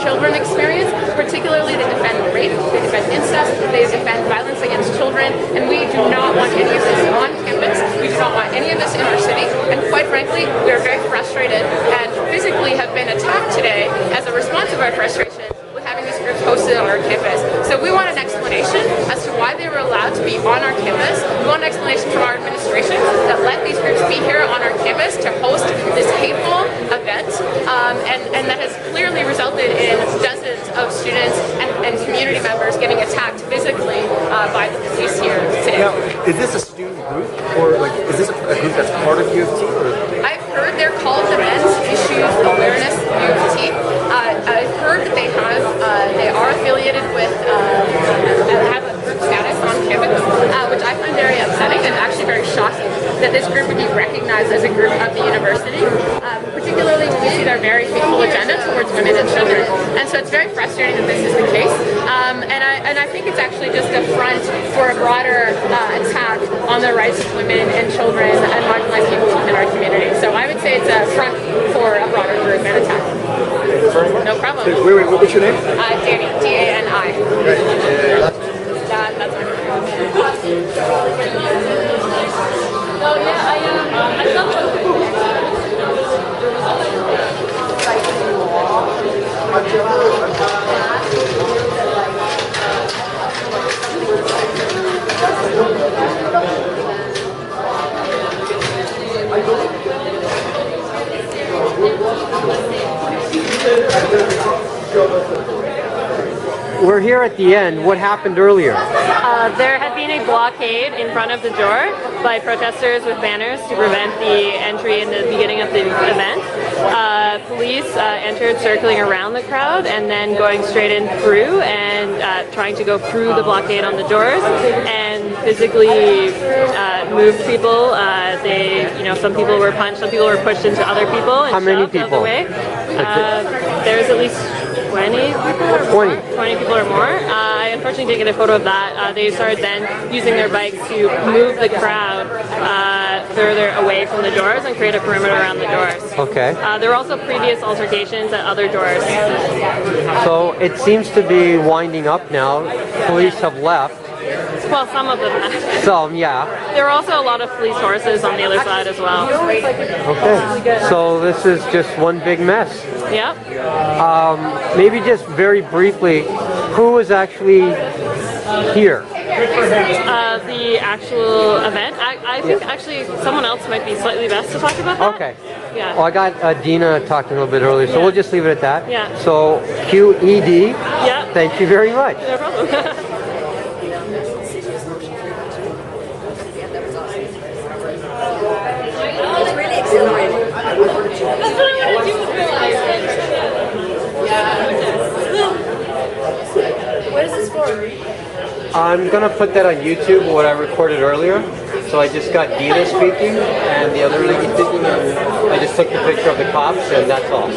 children experience. Particularly, they defend rape, they defend incest, they defend violence against children, and we do not want any of this on campus. We do not want any of this in our city, and quite frankly, we are very frustrated and physically have been attacked today as a response of our frustration with having these groups hosted on our campus. So we want an explanation as to why they were allowed to be on our campus. We want an explanation from our administration that let these groups be here on our campus to host this hateful event, and that has clearly resulted in dozens of students and community members getting attacked physically by the police here today. Now, is this a student group, or like is this a group that's part of U of T? Or? I've heard they're called the Men's Issues Awareness U of T. I've heard that they are affiliated with have a group status on campus, which I find very upsetting and actually very shocking that this group would be recognized as a group of the university, particularly when we see their very hateful agenda towards women and children. And so it's very frustrating that this is the case. And I think it's actually just a front for a broader attack on the rights of women and children and marginalized people in our community. So I would say it's a front for a broader group and attack. No problem. Wait, what's your name? Danny, D-A-N-I. That's my name. Oh yeah, I love We're here at the end. What happened earlier? There had been a blockade in front of the door by protesters with banners to prevent the entry in the beginning of the event. Police entered circling around the crowd and then going straight in through and trying to go through the blockade on the doors and physically moved people. Some people were punched, some people were pushed into other people and How many shoved out people? the way. There's at least 20 people or more. 20 people or more. I unfortunately didn't get a photo of that. They started then using their bikes to move the crowd further away from the doors and create a perimeter around the doors. Okay. There were also previous altercations at other doors. So it seems to be winding up now. Police have left. Well, some of them have. Some, yeah. There were also a lot of police horses on the other side as well. Okay. So this is just one big mess. Yep. Maybe just very briefly, who was actually here? The actual event. I think actually someone else might be slightly best to talk about that. Okay. Yeah. Well, I got Dina talking a little bit earlier, so we'll just leave it at that. Yeah. So QED. Yeah. Thank you very much. No problem. It's really exhilarating. That's what I want to do with my life. What is this for? I'm going to put that on YouTube, what I recorded earlier. So I just got Dina speaking and the other lady speaking, and I just took the picture of the cops, and that's all.